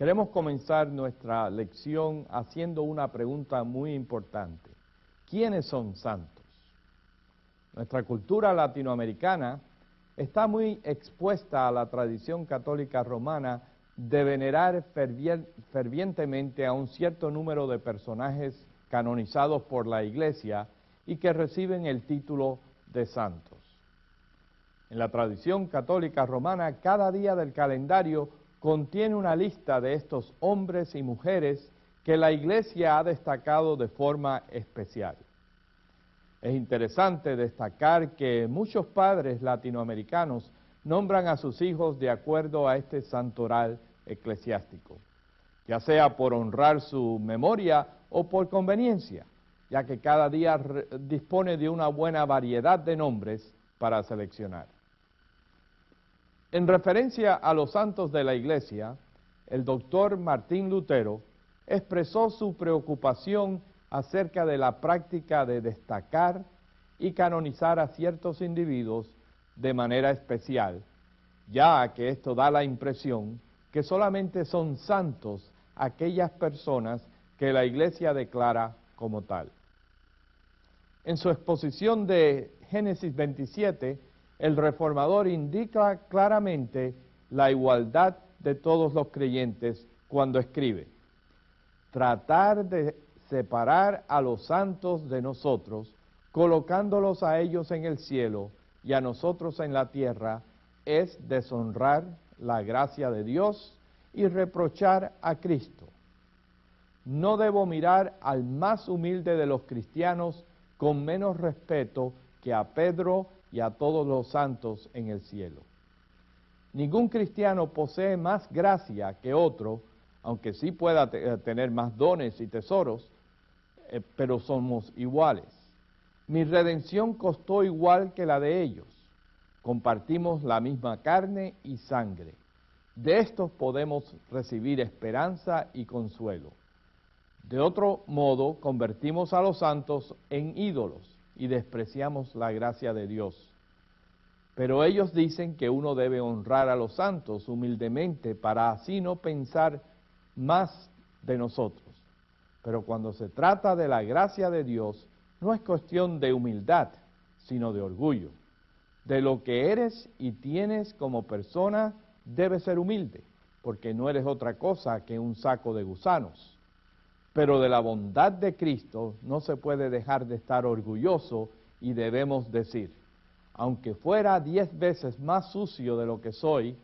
Queremos comenzar nuestra lección haciendo una pregunta muy importante. ¿Quiénes son santos? Nuestra cultura latinoamericana está muy expuesta a la tradición católica romana de venerar fervientemente a un cierto número de personajes canonizados por la Iglesia y que reciben el título de santos. En la tradición católica romana, cada día del calendario contiene una lista de estos hombres y mujeres que la Iglesia ha destacado de forma especial. Es interesante destacar que muchos padres latinoamericanos nombran a sus hijos de acuerdo a este santoral eclesiástico, ya sea por honrar su memoria o por conveniencia, ya que cada día dispone de una buena variedad de nombres para seleccionar. En referencia a los santos de la Iglesia, el doctor Martín Lutero expresó su preocupación acerca de la práctica de destacar y canonizar a ciertos individuos de manera especial, ya que esto da la impresión que solamente son santos aquellas personas que la Iglesia declara como tal. En su exposición de Génesis 27, el reformador indica claramente la igualdad de todos los creyentes cuando escribe: tratar de separar a los santos de nosotros, colocándolos a ellos en el cielo y a nosotros en la tierra, es deshonrar la gracia de Dios y reprochar a Cristo. No debo mirar al más humilde de los cristianos con menos respeto que a Pedro y a todos los santos en el cielo. Ningún cristiano posee más gracia que otro, aunque sí pueda tener más dones y tesoros, pero somos iguales. Mi redención costó igual que la de ellos. Compartimos la misma carne y sangre. De estos podemos recibir esperanza y consuelo. De otro modo, convertimos a los santos en ídolos y despreciamos la gracia de Dios. Pero ellos dicen que uno debe honrar a los santos humildemente para así no pensar más de nosotros. Pero cuando se trata de la gracia de Dios, no es cuestión de humildad, sino de orgullo. De lo que eres y tienes como persona, debes ser humilde, porque no eres otra cosa que un saco de gusanos. Pero de la bondad de Cristo no se puede dejar de estar orgulloso y debemos decir: aunque fuera 10 veces más sucio de lo que soy,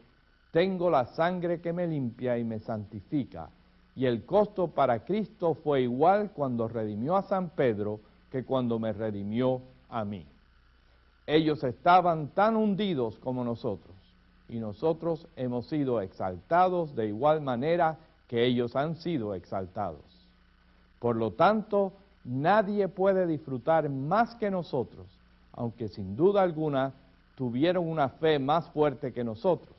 tengo la sangre que me limpia y me santifica, y el costo para Cristo fue igual cuando redimió a San Pedro que cuando me redimió a mí. Ellos estaban tan hundidos como nosotros, y nosotros hemos sido exaltados de igual manera que ellos han sido exaltados. Por lo tanto, nadie puede disfrutar más que nosotros, aunque sin duda alguna tuvieron una fe más fuerte que nosotros,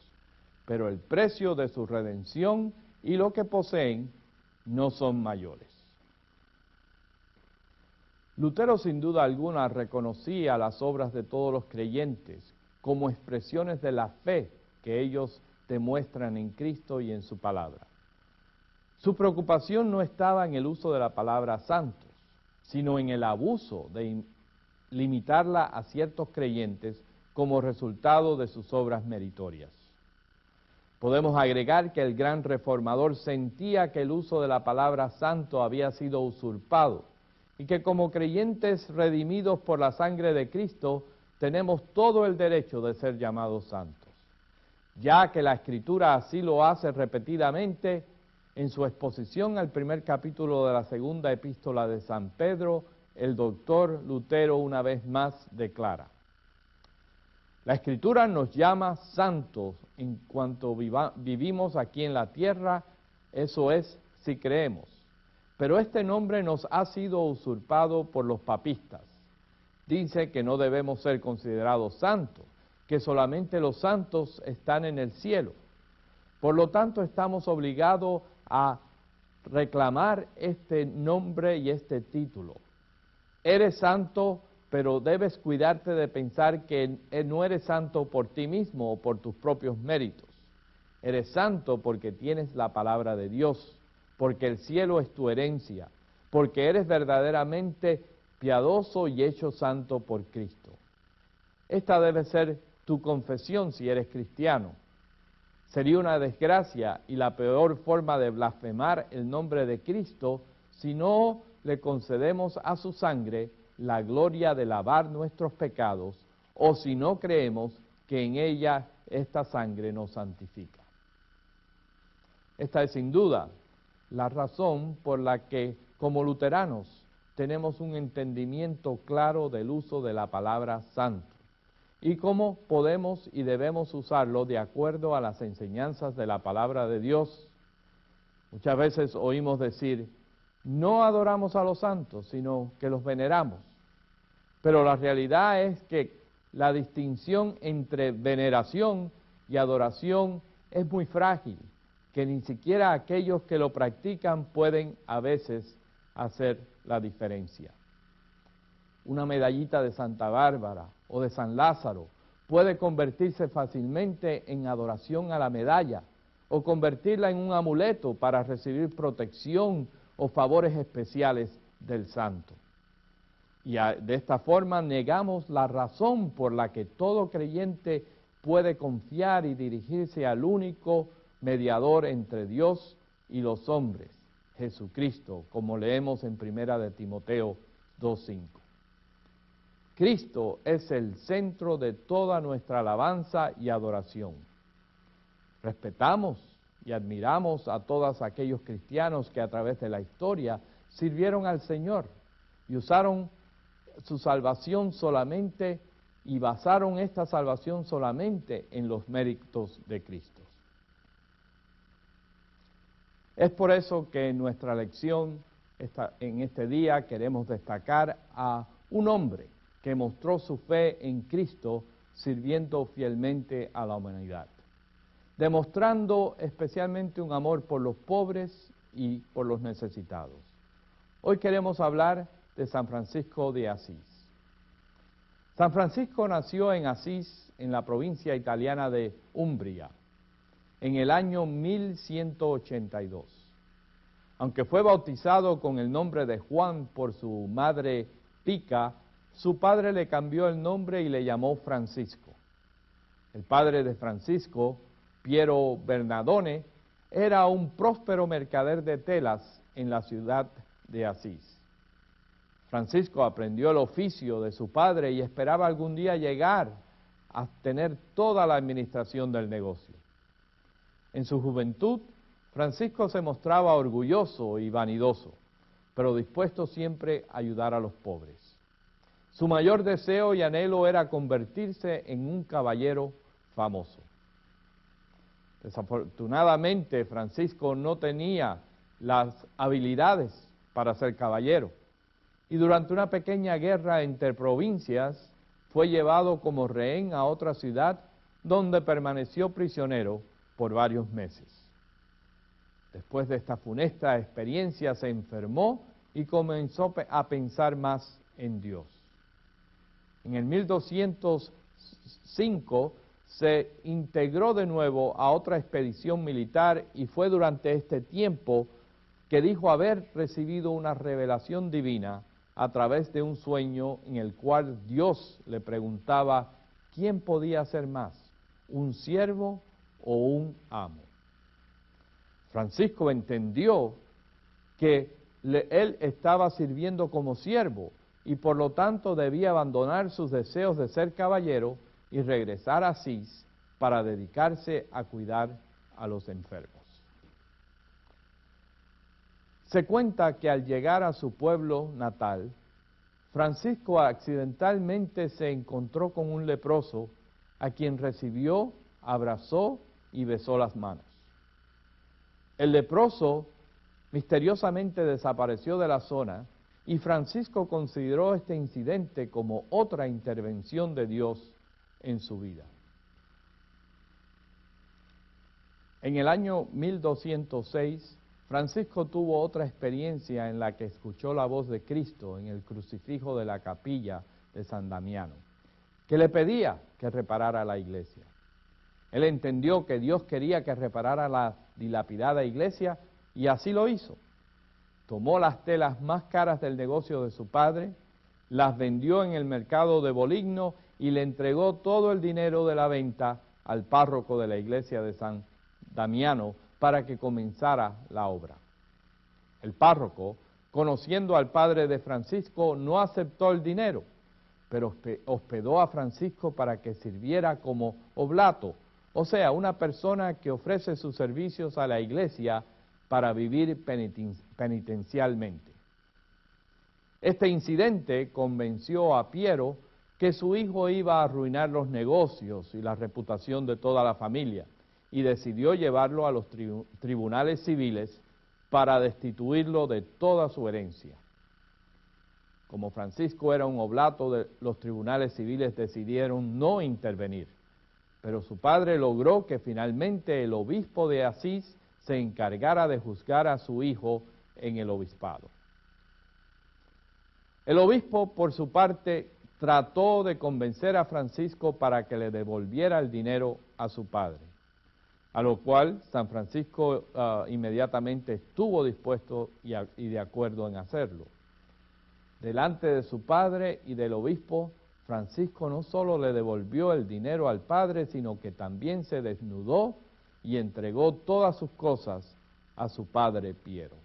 pero el precio de su redención y lo que poseen no son mayores. Lutero sin duda alguna reconocía las obras de todos los creyentes como expresiones de la fe que ellos demuestran en Cristo y en su palabra. Su preocupación no estaba en el uso de la palabra santos, sino en el abuso de limitarla a ciertos creyentes como resultado de sus obras meritorias. Podemos agregar que el gran reformador sentía que el uso de la palabra santo había sido usurpado y que como creyentes redimidos por la sangre de Cristo tenemos todo el derecho de ser llamados santos, ya que la Escritura así lo hace repetidamente. En su exposición al primer capítulo de la segunda epístola de San Pedro, el doctor Lutero una vez más declara: la Escritura nos llama santos en cuanto vivimos aquí en la tierra, eso es, si creemos. Pero este nombre nos ha sido usurpado por los papistas. Dice que no debemos ser considerados santos, que solamente los santos están en el cielo. Por lo tanto, estamos obligados a reclamar este nombre y este título. Eres santo, pero debes cuidarte de pensar que no eres santo por ti mismo o por tus propios méritos. Eres santo porque tienes la palabra de Dios, porque el cielo es tu herencia, porque eres verdaderamente piadoso y hecho santo por Cristo. Esta debe ser tu confesión si eres cristiano. Sería una desgracia y la peor forma de blasfemar el nombre de Cristo si no le concedemos a su sangre la gloria de lavar nuestros pecados, o si no creemos que en ella esta sangre nos santifica. Esta es sin duda la razón por la que, como luteranos, tenemos un entendimiento claro del uso de la palabra santo y cómo podemos y debemos usarlo de acuerdo a las enseñanzas de la palabra de Dios. Muchas veces oímos decir, no adoramos a los santos, sino que los veneramos. Pero la realidad es que la distinción entre veneración y adoración es muy frágil, que ni siquiera aquellos que lo practican pueden a veces hacer la diferencia. Una medallita de Santa Bárbara o de San Lázaro puede convertirse fácilmente en adoración a la medalla o convertirla en un amuleto para recibir protección o favores especiales del santo. Y de esta forma negamos la razón por la que todo creyente puede confiar y dirigirse al único mediador entre Dios y los hombres, Jesucristo, como leemos en 1 de Timoteo 2:5. Cristo es el centro de toda nuestra alabanza y adoración. Respetamos y admiramos a todos aquellos cristianos que a través de la historia sirvieron al Señor y usaron su salvación solamente y basaron esta salvación solamente en los méritos de Cristo. Es por eso que en nuestra lección en este día queremos destacar a un hombre que mostró su fe en Cristo sirviendo fielmente a la humanidad, demostrando especialmente un amor por los pobres y por los necesitados. Hoy queremos hablar de San Francisco de Asís. San Francisco nació en Asís, en la provincia italiana de Umbria, en el año 1182. Aunque fue bautizado con el nombre de Juan por su madre Pica, su padre le cambió el nombre y le llamó Francisco. El padre de Francisco, Piero Bernardone, era un próspero mercader de telas en la ciudad de Asís. Francisco aprendió el oficio de su padre y esperaba algún día llegar a tener toda la administración del negocio. En su juventud, Francisco se mostraba orgulloso y vanidoso, pero dispuesto siempre a ayudar a los pobres. Su mayor deseo y anhelo era convertirse en un caballero famoso. Desafortunadamente, Francisco no tenía las habilidades para ser caballero, y durante una pequeña guerra entre provincias fue llevado como rehén a otra ciudad donde permaneció prisionero por varios meses. Después de esta funesta experiencia se enfermó y comenzó a pensar más en Dios. En el 1205 se integró de nuevo a otra expedición militar y fue durante este tiempo que dijo haber recibido una revelación divina a través de un sueño en el cual Dios le preguntaba quién podía ser más, un siervo o un amo. Francisco entendió que él estaba sirviendo como siervo y por lo tanto debía abandonar sus deseos de ser caballero y regresar a Asís para dedicarse a cuidar a los enfermos. Se cuenta que al llegar a su pueblo natal, Francisco accidentalmente se encontró con un leproso a quien recibió, abrazó y besó las manos. El leproso misteriosamente desapareció de la zona y Francisco consideró este incidente como otra intervención de Dios en su vida. En el año 1206, Francisco tuvo otra experiencia en la que escuchó la voz de Cristo en el crucifijo de la capilla de San Damiano, que le pedía que reparara la iglesia. Él entendió que Dios quería que reparara la dilapidada iglesia y así lo hizo. Tomó las telas más caras del negocio de su padre, las vendió en el mercado de Boligno y le entregó todo el dinero de la venta al párroco de la iglesia de San Damiano para que comenzara la obra. El párroco, conociendo al padre de Francisco, no aceptó el dinero, pero hospedó a Francisco para que sirviera como oblato, o sea, una persona que ofrece sus servicios a la iglesia para vivir penitencialmente. Este incidente convenció a Piero que su hijo iba a arruinar los negocios y la reputación de toda la familia, y decidió llevarlo a los tribunales civiles para destituirlo de toda su herencia. Como Francisco era un oblato, los tribunales civiles decidieron no intervenir, pero su padre logró que finalmente el obispo de Asís se encargara de juzgar a su hijo en el obispado. El obispo, por su parte, trató de convencer a Francisco para que le devolviera el dinero a su padre, a lo cual San Francisco inmediatamente estuvo dispuesto y de acuerdo en hacerlo. Delante de su padre y del obispo, Francisco no solo le devolvió el dinero al padre, sino que también se desnudó y entregó todas sus cosas a su padre Piero.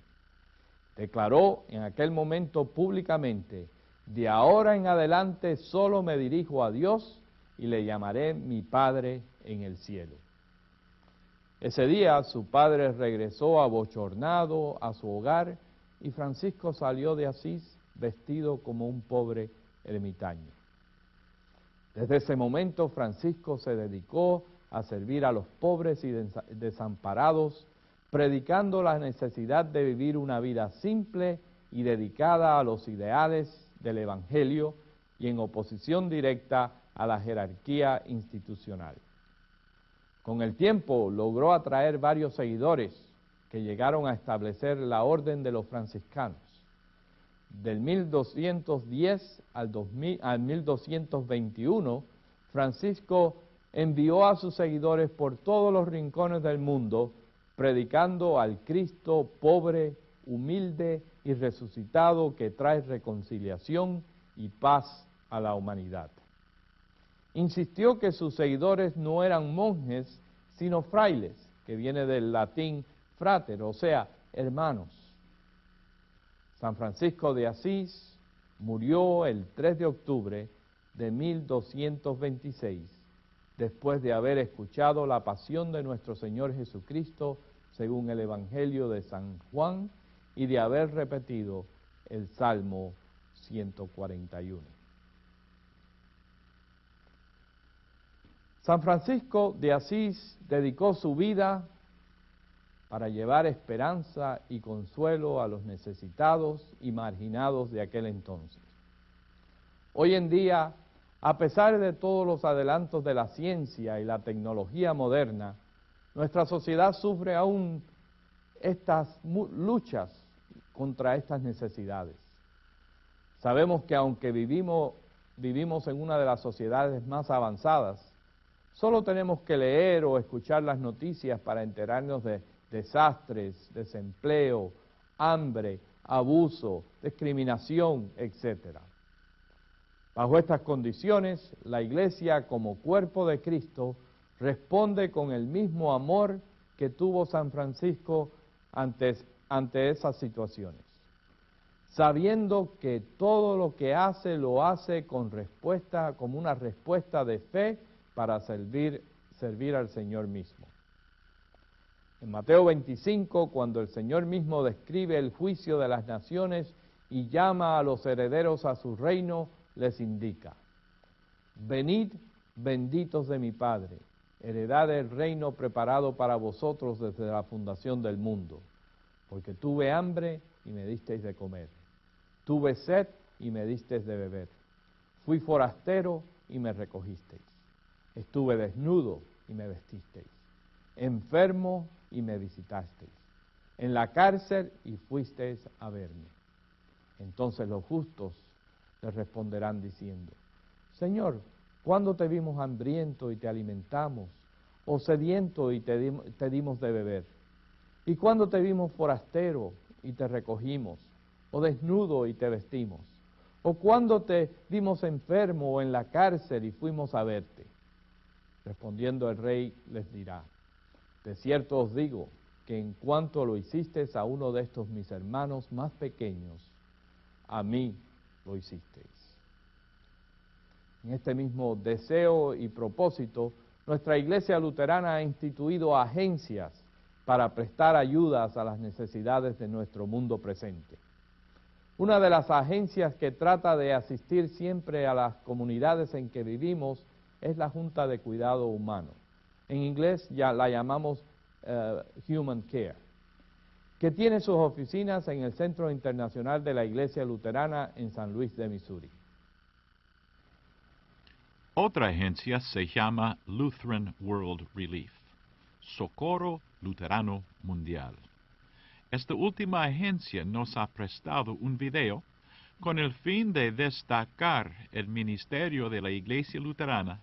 Declaró en aquel momento públicamente: de ahora en adelante solo me dirijo a Dios y le llamaré mi Padre en el cielo. Ese día su padre regresó abochornado a su hogar y Francisco salió de Asís vestido como un pobre ermitaño. Desde ese momento Francisco se dedicó a servir a los pobres y desamparados, predicando la necesidad de vivir una vida simple y dedicada a los ideales del Evangelio y en oposición directa a la jerarquía institucional. Con el tiempo logró atraer varios seguidores que llegaron a establecer la orden de los franciscanos. Del 1210 al 1221, Francisco envió a sus seguidores por todos los rincones del mundo, predicando al Cristo pobre, humilde y resucitado que trae reconciliación y paz a la humanidad. Insistió que sus seguidores no eran monjes, sino frailes, que viene del latín frater, o sea, hermanos. San Francisco de Asís murió el 3 de octubre de 1226, después de haber escuchado la pasión de nuestro Señor Jesucristo según el Evangelio de San Juan y de haber repetido el Salmo 141. San Francisco de Asís dedicó su vida para llevar esperanza y consuelo a los necesitados y marginados de aquel entonces. Hoy en día, a pesar de todos los adelantos de la ciencia y la tecnología moderna, nuestra sociedad sufre aún estas luchas contra estas necesidades. Sabemos que aunque vivimos en una de las sociedades más avanzadas, solo tenemos que leer o escuchar las noticias para enterarnos de desastres, desempleo, hambre, abuso, discriminación, etc. Bajo estas condiciones, la Iglesia como cuerpo de Cristo responde con el mismo amor que tuvo San Francisco ante esas situaciones, sabiendo que todo lo que hace lo hace como una respuesta de fe para servir al Señor mismo. En Mateo 25, cuando el Señor mismo describe el juicio de las naciones y llama a los herederos a su reino, les indica: venid, benditos de mi Padre, heredad el reino preparado para vosotros desde la fundación del mundo, porque tuve hambre y me disteis de comer, tuve sed y me disteis de beber, fui forastero y me recogisteis, estuve desnudo y me vestisteis, enfermo y me visitasteis, en la cárcel y fuisteis a verme. Entonces los justos le responderán diciendo: Señor, ¿cuándo te vimos hambriento y te alimentamos, o sediento y te dimos de beber? ¿Y cuándo te vimos forastero y te recogimos, o desnudo y te vestimos? ¿O cuándo te vimos enfermo o en la cárcel y fuimos a verte? Respondiendo el rey les dirá: de cierto os digo que en cuanto lo hicisteis a uno de estos mis hermanos más pequeños, a mí lo hicisteis. En este mismo deseo y propósito, nuestra Iglesia Luterana ha instituido agencias para prestar ayudas a las necesidades de nuestro mundo presente. Una de las agencias que trata de asistir siempre a las comunidades en que vivimos es la Junta de Cuidado Humano. En inglés ya la llamamos Human Care, que tiene sus oficinas en el Centro Internacional de la Iglesia Luterana en San Luis de Missouri. Otra agencia se llama Lutheran World Relief, Socorro Luterano Mundial. Esta última agencia nos ha prestado un video con el fin de destacar el ministerio de la Iglesia Luterana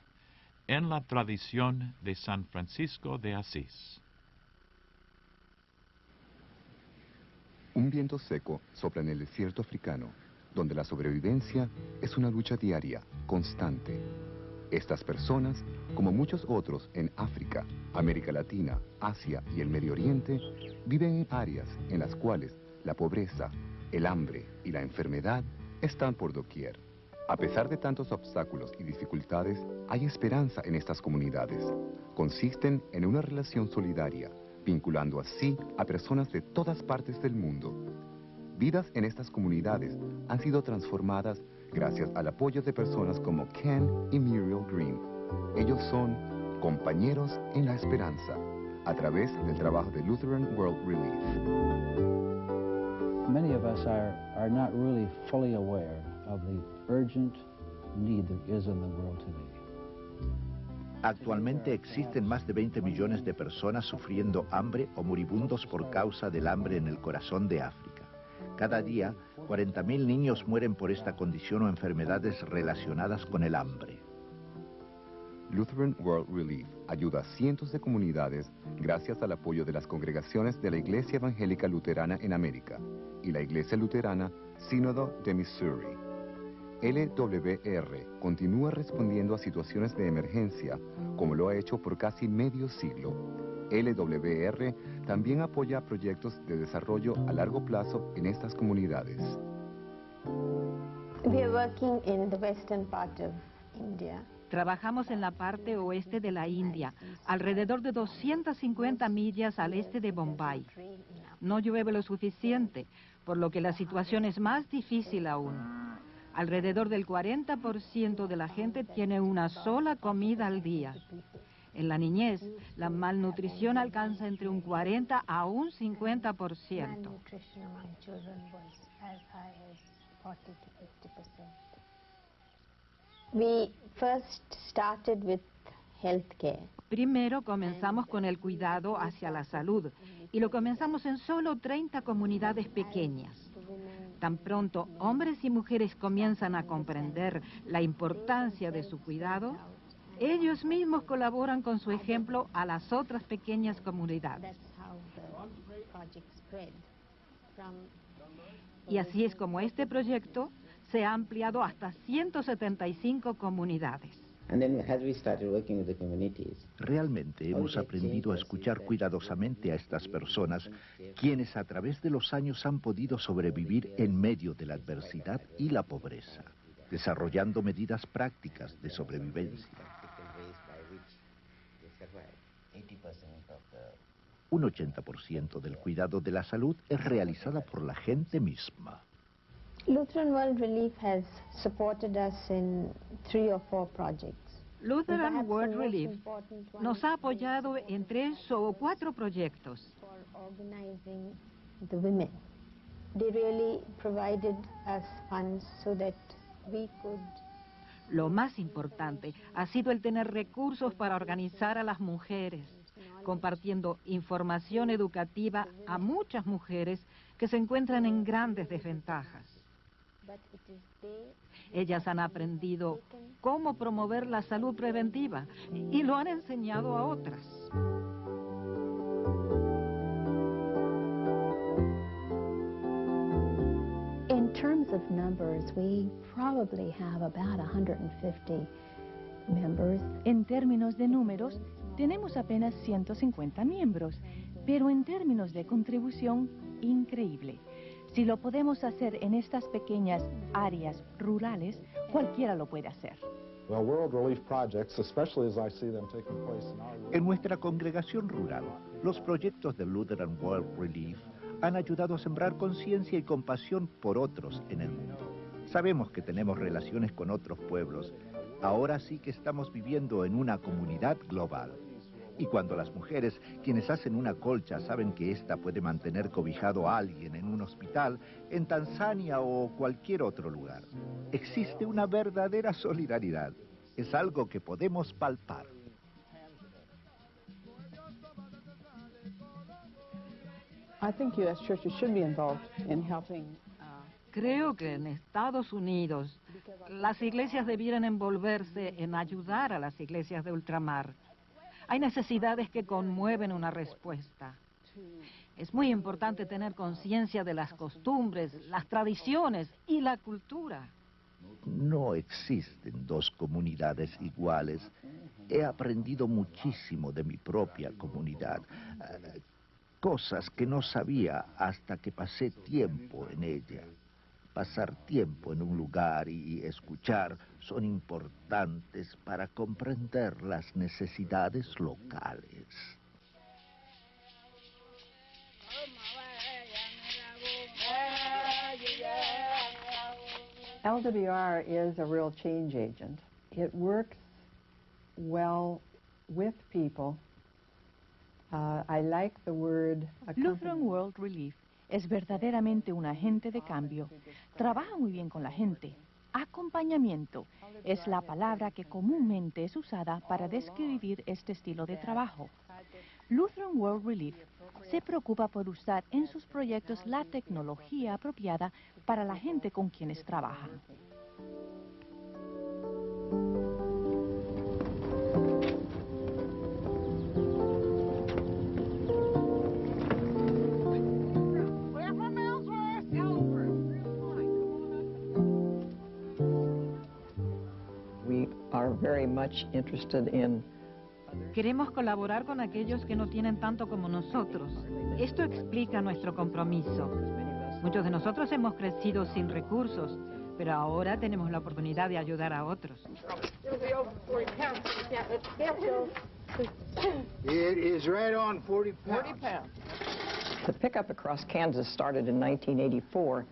en la tradición de San Francisco de Asís. Un viento seco sopla en el desierto africano, donde la sobrevivencia es una lucha diaria, constante. Estas personas, como muchos otros en África, América Latina, Asia y el Medio Oriente, viven en áreas en las cuales la pobreza, el hambre y la enfermedad están por doquier. A pesar de tantos obstáculos y dificultades, hay esperanza en estas comunidades. Consisten en una relación solidaria, vinculando así a personas de todas partes del mundo. Vidas en estas comunidades han sido transformadas gracias al apoyo de personas como Ken y Muriel Green. Ellos son compañeros en la esperanza, a través del trabajo de Lutheran World Relief. Many of us are not really fully aware of the urgent need there is in the world today. Actualmente existen más de 20 millones de personas sufriendo hambre o moribundos por causa del hambre en el corazón de África. Cada día, 40.000 niños mueren por esta condición o enfermedades relacionadas con el hambre. Lutheran World Relief ayuda a cientos de comunidades gracias al apoyo de las congregaciones de la Iglesia Evangélica Luterana en América y la Iglesia Luterana Sínodo de Missouri. LWR continúa respondiendo a situaciones de emergencia, como lo ha hecho por casi medio siglo. LWR también apoya proyectos de desarrollo a largo plazo en estas comunidades. We are working in the western part of India. Trabajamos en la parte oeste de la India, alrededor de 250 millas al este de Bombay. No llueve lo suficiente, por lo que la situación es más difícil aún. Alrededor del 40% de la gente tiene una sola comida al día. En la niñez, la malnutrición alcanza entre un 40 a un 50%. We first started with healthcare. Primero comenzamos con el cuidado hacia la salud y lo comenzamos en solo 30 comunidades pequeñas. Tan pronto hombres y mujeres comienzan a comprender la importancia de su cuidado, ellos mismos colaboran con su ejemplo a las otras pequeñas comunidades. Y así es como este proyecto se ha ampliado hasta 175 comunidades. Realmente hemos aprendido a escuchar cuidadosamente a estas personas, quienes a través de los años han podido sobrevivir en medio de la adversidad y la pobreza, desarrollando medidas prácticas de sobrevivencia. Un 80% del cuidado de la salud es realizada por la gente misma. Lutheran World Relief has supported us in 3 or 4 projects. Lutheran World Relief nos ha apoyado en 3 o 4 proyectos. For organizing the women. They really provided us funds so that we could. Lo más importante ha sido el tener recursos para organizar a las mujeres, compartiendo información educativa a muchas mujeres que se encuentran en grandes desventajas. Ellas han aprendido cómo promover la salud preventiva y lo han enseñado a otras. In terms of numbers, we probably have about 150 members. En términos de números, tenemos apenas 150 miembros, pero en términos de contribución, increíble. Si lo podemos hacer en estas pequeñas áreas rurales, cualquiera lo puede hacer. En nuestra congregación rural, los proyectos de Lutheran World Relief han ayudado a sembrar conciencia y compasión por otros en el mundo. Sabemos que tenemos relaciones con otros pueblos. Ahora sí que estamos viviendo en una comunidad global. Y cuando las mujeres, quienes hacen una colcha, saben que ésta puede mantener cobijado a alguien en un hospital, en Tanzania o cualquier otro lugar, existe una verdadera solidaridad. Es algo que podemos palpar. Creo que en Estados Unidos las iglesias debieran envolverse en ayudar a las iglesias de ultramar. Hay necesidades que conmueven una respuesta. Es muy importante tener conciencia de las costumbres, las tradiciones y la cultura. No existen dos comunidades iguales. He aprendido muchísimo de mi propia comunidad. Cosas que no sabía hasta que pasé tiempo en ella. Pasar tiempo en un lugar y escuchar son importantes para comprender las necesidades locales. LWR is a real change agent. It works well with people. I like the word Lutheran World Relief es verdaderamente un agente de cambio. Trabaja muy bien con la gente. Acompañamiento es la palabra que comúnmente es usada para describir este estilo de trabajo. Lutheran World Relief se preocupa por usar en sus proyectos la tecnología apropiada para la gente con quienes trabajan. Very much interested in. Queremos colaborar con aquellos que no tienen tanto como nosotros. Esto explica nuestro compromiso. Muchos de nosotros hemos crecido sin recursos, pero ahora tenemos la oportunidad de ayudar a otros. It is right on 40 pounds. The pickup across Kansas started in 1984.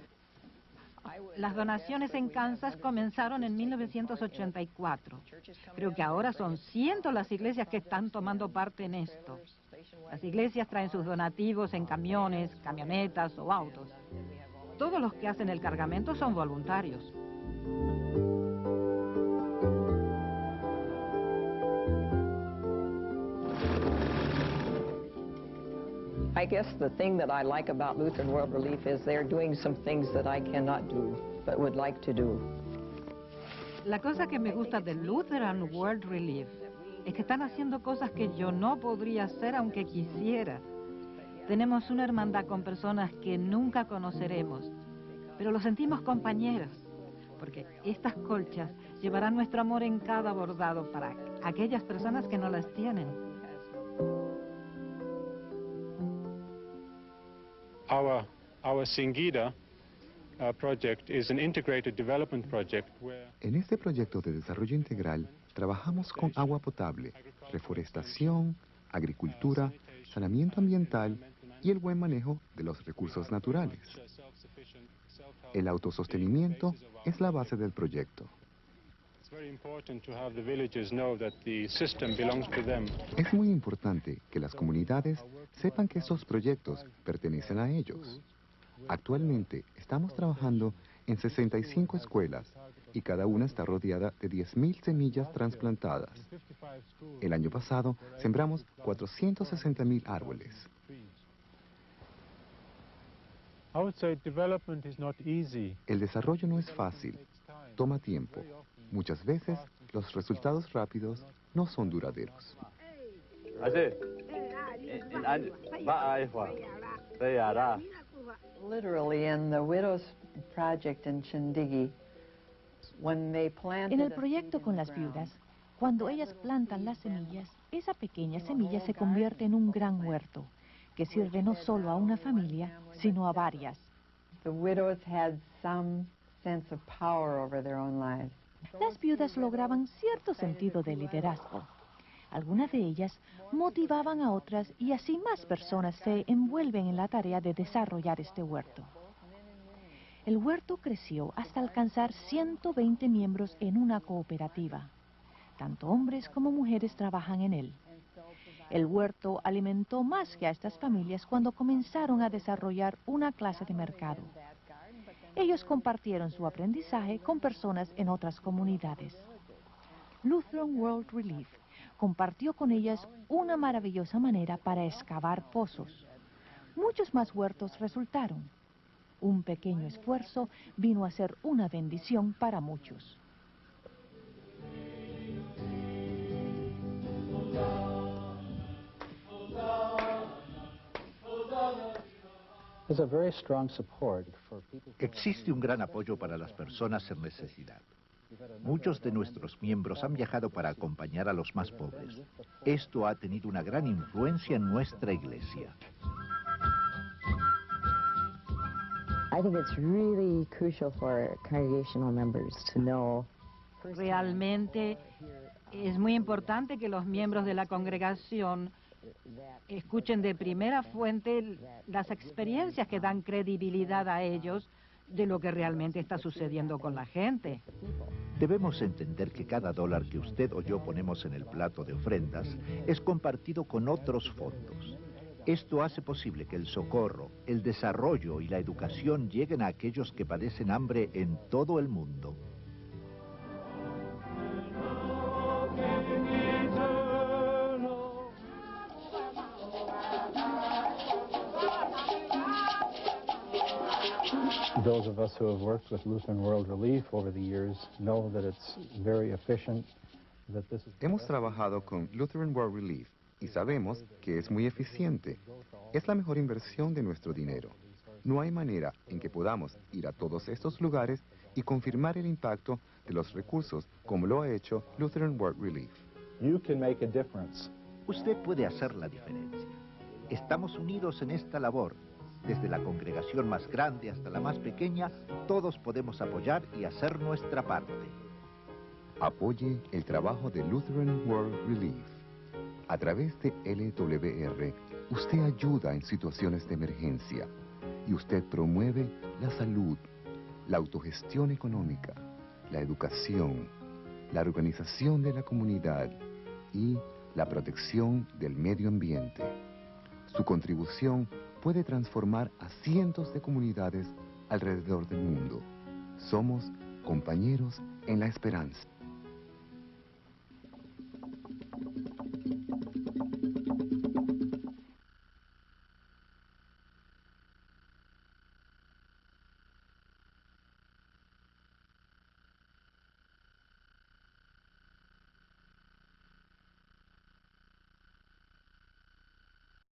Las donaciones en Kansas comenzaron en 1984. Creo que ahora son cientos las iglesias que están tomando parte en esto. Las iglesias traen sus donativos en camiones, camionetas o autos. Todos los que hacen el cargamento son voluntarios. I guess the thing that I like about Lutheran World Relief is they're doing some things that I cannot do, but would like to do. La cosa que me gusta de Lutheran World Relief es que están haciendo cosas que yo no podría hacer aunque quisiera. Tenemos una hermandad con personas que nunca conoceremos, pero lo sentimos compañeros, porque estas colchas llevarán nuestro amor en cada bordado para aquellas personas que no las tienen. Our Singida project is an integrated development project where... En este proyecto de desarrollo integral trabajamos con agua potable, reforestación, agricultura, saneamiento ambiental y el buen manejo de los recursos naturales. El autosostenimiento es la base del proyecto. Es muy importante que las comunidades sepan que esos proyectos pertenecen a ellos. Actualmente estamos trabajando en 65 escuelas y cada una está rodeada de 10.000 semillas trasplantadas. El año pasado sembramos 460.000 árboles. I would say development is not easy. El desarrollo no es fácil. toma tiempo. Muchas veces, los resultados rápidos no son duraderos. Literally, in the Widows Project in Chindigi, when they planted En el proyecto con las viudas, cuando ellas plantan las semillas, esa pequeña semilla se convierte en un gran huerto, que sirve no solo a una familia, sino a varias. the widows had some sense of power over their own lives. Las viudas lograban cierto sentido de liderazgo. Algunas de ellas motivaban a otras y así más personas se envuelven en la tarea de desarrollar este huerto. El huerto creció hasta alcanzar 120 miembros en una cooperativa. Tanto hombres como mujeres trabajan en él. El huerto alimentó más que a estas familias cuando comenzaron a desarrollar una clase de mercado. Ellos compartieron su aprendizaje con personas en otras comunidades. Lutheran World Relief compartió con ellas una maravillosa manera para excavar pozos. Muchos más huertos resultaron. Un pequeño esfuerzo vino a ser una bendición para muchos. Existe un gran apoyo para las personas en necesidad. Muchos de nuestros miembros han viajado para acompañar a los más pobres. Esto ha tenido una gran influencia en nuestra iglesia. I think it's really crucial for congregational members to know. Realmente es muy importante que los miembros de la congregación escuchen de primera fuente las experiencias que dan credibilidad a ellos de lo que realmente está sucediendo con la gente. Debemos entender que cada dólar que usted o yo ponemos en el plato de ofrendas es compartido con otros fondos. Esto hace posible que el socorro, el desarrollo y la educación lleguen a aquellos que padecen hambre en todo el mundo. Those of us who have worked with Lutheran World Relief over the years know that it's very efficient, that this is... Hemos trabajado con Lutheran World Relief y sabemos que es muy eficiente. Es la mejor inversión de nuestro dinero. No hay manera en que podamos ir a todos estos lugares y confirmar el impacto de los recursos como lo ha hecho Lutheran World Relief. You can make a difference. Usted puede hacer la diferencia. Estamos unidos en esta labor. Desde la congregación más grande hasta la más pequeña, todos podemos apoyar y hacer nuestra parte. Apoye el trabajo de Lutheran World Relief. A través de LWR, usted ayuda en situaciones de emergencia y usted promueve la salud, la autogestión económica, la educación, la organización de la comunidad y la protección del medio ambiente. Su contribución puede transformar a cientos de comunidades alrededor del mundo. Somos compañeros en la esperanza.